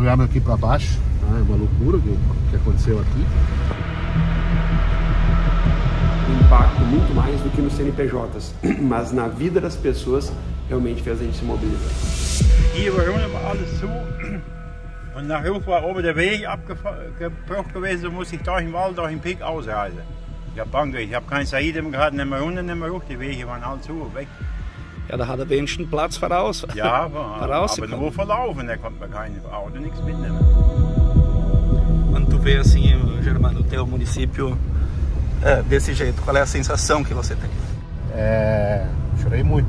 olharmos aqui para baixo, é uma loucura o que aconteceu aqui. Impacto muito mais do que nos CNPJs, mas na vida das pessoas realmente fez a gente se mobilizar. Hier bei uns war alles zu und nach Hoch war oben der Weg abgebrochen gewesen, so musste ich durch den Wald, durch den Pik ausreisen. Ich habe Bank, ich habe kein Said gehabt, nicht mehr runter, nicht mehr hoch, die Wege waren alle zu, weg. Ja, da hat er wenigstens Platz voraus. Ja, aber nur verlaufen, da konnte man kein Auto, nichts mitnehmen. Quando tu vê assim, Germano, o teu município desse jeito, qual é a sensação que você tem? Chorei muito.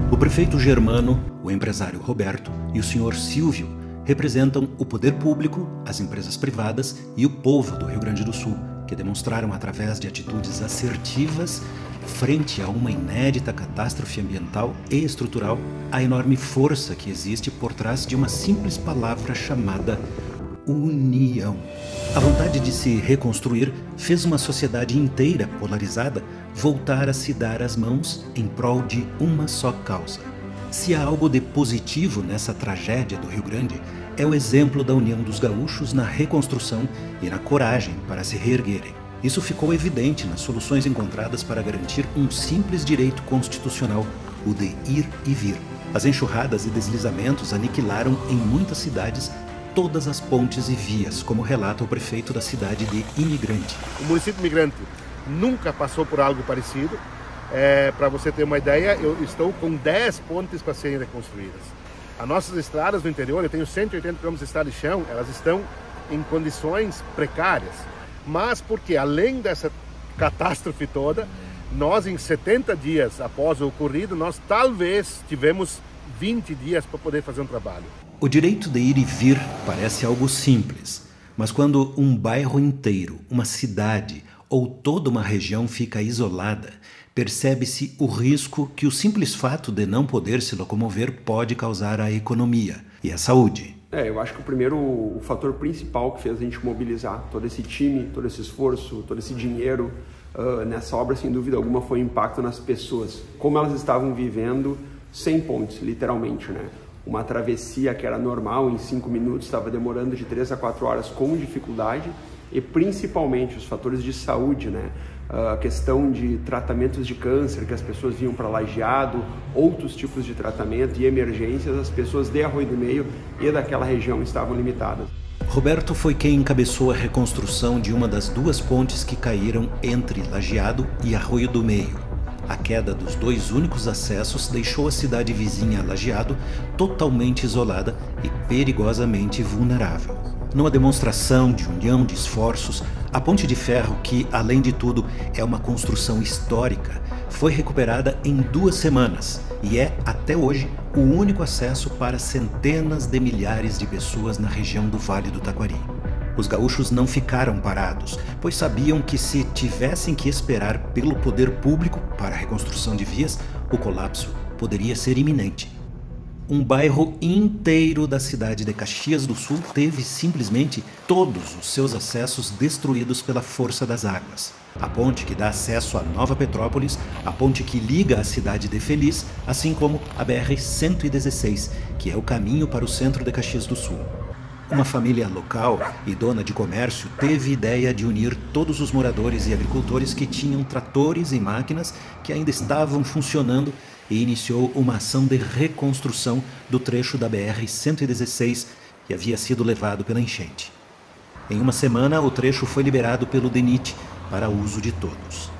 O prefeito Germano, o empresário Roberto e o senhor Silvio representam o poder público, as empresas privadas e o povo do Rio Grande do Sul, que demonstraram através de atitudes assertivas frente a uma inédita catástrofe ambiental e estrutural a enorme força que existe por trás de uma simples palavra chamada união. A vontade de se reconstruir fez uma sociedade inteira polarizada voltar a se dar as mãos em prol de uma só causa. Se há algo de positivo nessa tragédia do Rio Grande, é o exemplo da união dos gaúchos na reconstrução e na coragem para se reerguerem. Isso ficou evidente nas soluções encontradas para garantir um simples direito constitucional, o de ir e vir. As enxurradas e deslizamentos aniquilaram em muitas cidades todas as pontes e vias, como relata o prefeito da cidade de Imigrante. O município Imigrante nunca passou por algo parecido. Para você ter uma ideia, eu estou com 10 pontes para serem reconstruídas. As nossas estradas do interior, eu tenho 180 km de estrada de chão, elas estão em condições precárias. Mas porque, além dessa catástrofe toda, nós em 70 dias após o ocorrido, nós talvez tivemos 20 dias para poder fazer um trabalho. O direito de ir e vir parece algo simples, mas quando um bairro inteiro, uma cidade ou toda uma região fica isolada, percebe-se o risco que o simples fato de não poder se locomover pode causar à economia e à saúde. Eu acho que o fator principal que fez a gente mobilizar todo esse time, todo esse esforço, todo esse dinheiro nessa obra, sem dúvida alguma, foi o impacto nas pessoas. Como elas estavam vivendo sem pontes, literalmente, né? Uma travessia que era normal em 5 minutos estava demorando de 3 a 4 horas com dificuldade, e principalmente os fatores de saúde, né? A questão de tratamentos de câncer que as pessoas vinham para Lajeado, outros tipos de tratamento e emergências, as pessoas de Arroio do Meio e daquela região estavam limitadas. Roberto foi quem encabeçou a reconstrução de uma das 2 pontes que caíram entre Lajeado e Arroio do Meio. A queda dos 2 únicos acessos deixou a cidade vizinha a Lajeado totalmente isolada e perigosamente vulnerável. Numa demonstração de união de esforços, a ponte de ferro, que, além de tudo, é uma construção histórica, foi recuperada em 2 semanas e é, até hoje, o único acesso para centenas de milhares de pessoas na região do Vale do Taquari. Os gaúchos não ficaram parados, pois sabiam que se tivessem que esperar pelo poder público para a reconstrução de vias, o colapso poderia ser iminente. Um bairro inteiro da cidade de Caxias do Sul teve simplesmente todos os seus acessos destruídos pela força das águas. A ponte que dá acesso a Nova Petrópolis, a ponte que liga a cidade de Feliz, assim como a BR-116, que é o caminho para o centro de Caxias do Sul. Uma família local e dona de comércio teve ideia de unir todos os moradores e agricultores que tinham tratores e máquinas que ainda estavam funcionando e iniciou uma ação de reconstrução do trecho da BR-116 que havia sido levado pela enchente. Em uma semana, o trecho foi liberado pelo DENIT para uso de todos.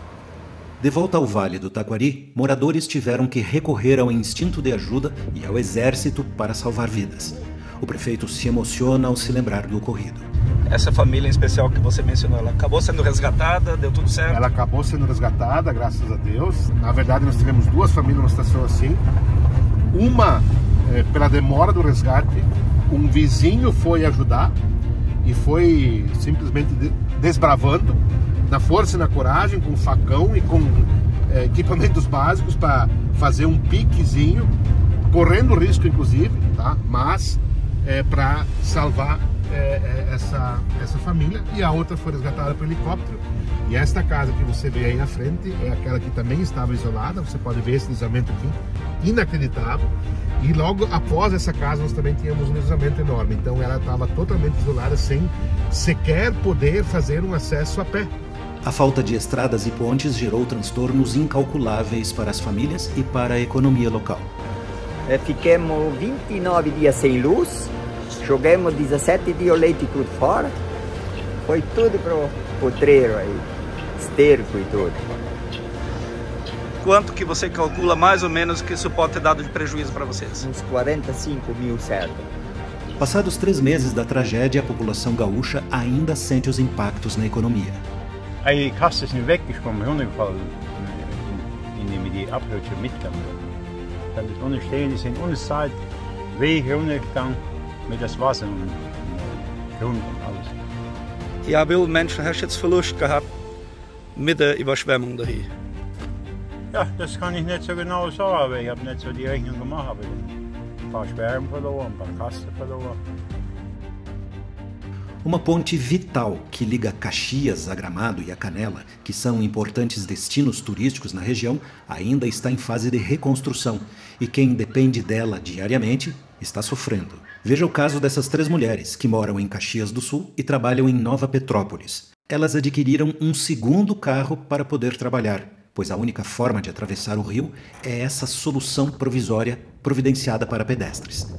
De volta ao Vale do Taquari, moradores tiveram que recorrer ao instinto de ajuda e ao exército para salvar vidas. O prefeito se emociona ao se lembrar do ocorrido. Essa família em especial que você mencionou, ela acabou sendo resgatada, deu tudo certo? Ela acabou sendo resgatada, graças a Deus. Na verdade, nós tivemos 2 famílias numa situação assim. Uma, pela demora do resgate, um vizinho foi ajudar e foi simplesmente desbravando, na força e na coragem, com facão e com equipamentos básicos para fazer um piquezinho, correndo risco inclusive, tá? Mas para salvar essa família, e a outra foi resgatada pelo helicóptero E esta casa que você vê aí na frente é aquela que também estava isolada. Você pode ver esse deslizamento aqui, inacreditável. E logo após essa casa nós também tínhamos um deslizamento enorme. Então ela estava totalmente isolada, sem sequer poder fazer um acesso a pé. A falta de estradas e pontes gerou transtornos incalculáveis para as famílias e para a economia local. Ficamos 29 dias sem luz, jogamos 17 dias o leite tudo fora. Foi tudo pro potreiro aí, esterco e tudo. Quanto que você calcula mais ou menos que isso pode ter dado de prejuízo para vocês? Uns 45 mil, certo? Passados 3 meses da tragédia, a população gaúcha ainda sente os impactos na economia. Aí kastet nu weggekommen, runtergefallen in die Abhörsche mitgekommen. Dann ist unterstehen, ist in uns Zeit Weg runtergegangen mit das Wasser und Grund und alles. Ja, viele Menschen hast jetzt Verlust gehabt mit der Überschwemmung dahin. Ja, das kann ich nicht so genau sagen, aber ich habe nicht so die Rechnung gemacht. Aber ein paar Sperren verloren, ein paar Kasten verloren. Uma ponte vital que liga Caxias a Gramado e a Canela, que são importantes destinos turísticos na região, ainda está em fase de reconstrução e quem depende dela diariamente está sofrendo. Veja o caso dessas 3 mulheres que moram em Caxias do Sul e trabalham em Nova Petrópolis. Elas adquiriram um segundo carro para poder trabalhar, pois a única forma de atravessar o rio é essa solução provisória providenciada para pedestres.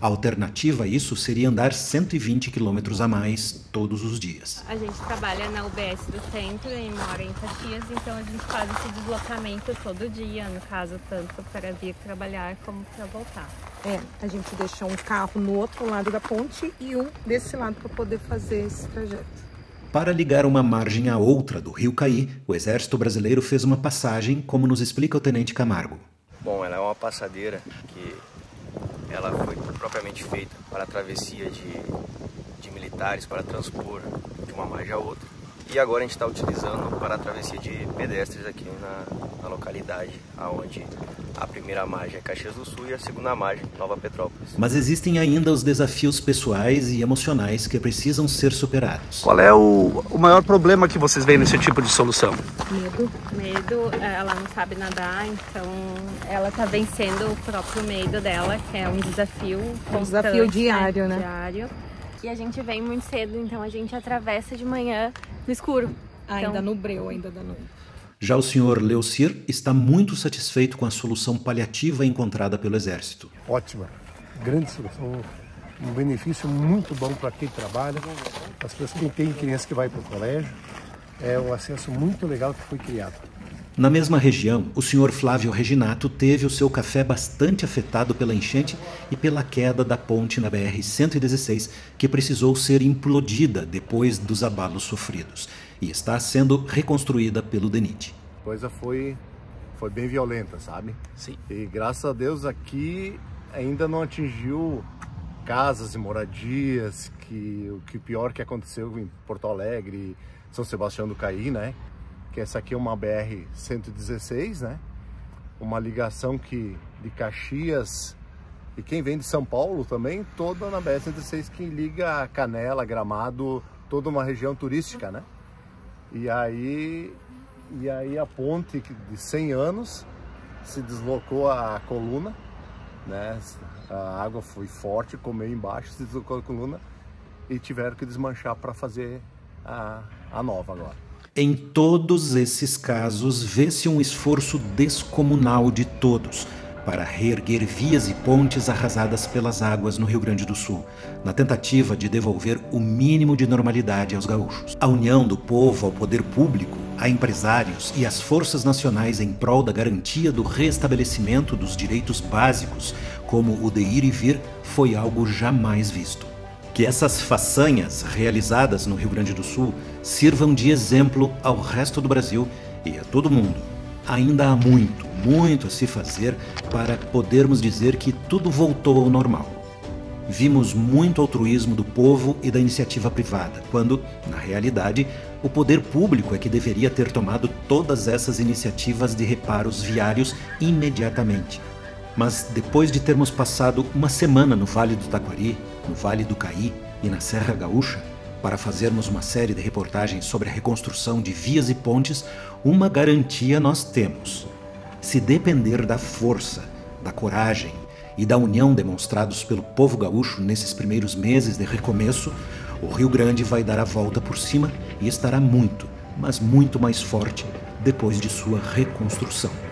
A alternativa a isso seria andar 120 quilômetros a mais todos os dias. A gente trabalha na UBS do centro e mora em Caxias, então a gente faz esse deslocamento todo dia, no caso, tanto para vir trabalhar como para voltar. A gente deixou um carro no outro lado da ponte e um desse lado para poder fazer esse trajeto. Para ligar uma margem à outra do Rio Caí, o Exército Brasileiro fez uma passagem, como nos explica o Tenente Camargo. Bom, ela é uma passadeira que ela foi propriamente feita para a travessia de militares, para transpor de uma margem a outra. E agora a gente está utilizando para a travessia de pedestres aqui na localidade, onde a primeira margem é Caxias do Sul e a segunda margem Nova Petrópolis. Mas existem ainda os desafios pessoais e emocionais que precisam ser superados. Qual é o maior problema que vocês veem nesse tipo de solução? Medo, ela não sabe nadar, então ela está vencendo o próprio medo dela, que é um desafio constante, um desafio diário, né? Diário. E a gente vem muito cedo, então a gente atravessa de manhã no escuro. Ainda no breu, ainda da noite. Já o senhor Leocir está muito satisfeito com a solução paliativa encontrada pelo Exército. Ótima, grande solução, um benefício muito bom para quem trabalha, para as pessoas, quem tem criança que vai para o colégio, é um acesso muito legal que foi criado. Na mesma região, o senhor Flávio Reginato teve o seu café bastante afetado pela enchente e pela queda da ponte na BR-116, que precisou ser implodida depois dos abalos sofridos, e está sendo reconstruída pelo DENIT. A coisa foi bem violenta, sabe? Sim. E graças a Deus aqui ainda não atingiu casas e moradias, o pior que aconteceu em Porto Alegre, São Sebastião do Caí, né? Que essa aqui é uma BR-116, né? Uma ligação de Caxias e quem vem de São Paulo também, toda na BR-116 que liga Canela, Gramado, toda uma região turística, né? E aí a ponte de 100 anos se deslocou a coluna, né? A água foi forte, comeu embaixo, se deslocou a coluna e tiveram que desmanchar para fazer a nova agora. Em todos esses casos, vê-se um esforço descomunal de todos para reerguer vias e pontes arrasadas pelas águas no Rio Grande do Sul, na tentativa de devolver o mínimo de normalidade aos gaúchos. A união do povo ao poder público, a empresários e às forças nacionais em prol da garantia do restabelecimento dos direitos básicos, como o de ir e vir, foi algo jamais visto. Que essas façanhas realizadas no Rio Grande do Sul sirvam de exemplo ao resto do Brasil e a todo mundo. Ainda há muito a se fazer para podermos dizer que tudo voltou ao normal. Vimos muito altruísmo do povo e da iniciativa privada, quando, na realidade, o poder público é que deveria ter tomado todas essas iniciativas de reparos viários imediatamente. Mas depois de termos passado uma semana no Vale do Taquari, no Vale do Caí e na Serra Gaúcha, Para fazermos uma série de reportagens sobre a reconstrução de vias e pontes, uma garantia nós temos. Se depender da força, da coragem e da união demonstrados pelo povo gaúcho nesses primeiros meses de recomeço, o Rio Grande vai dar a volta por cima e estará muito, mas muito mais forte depois de sua reconstrução.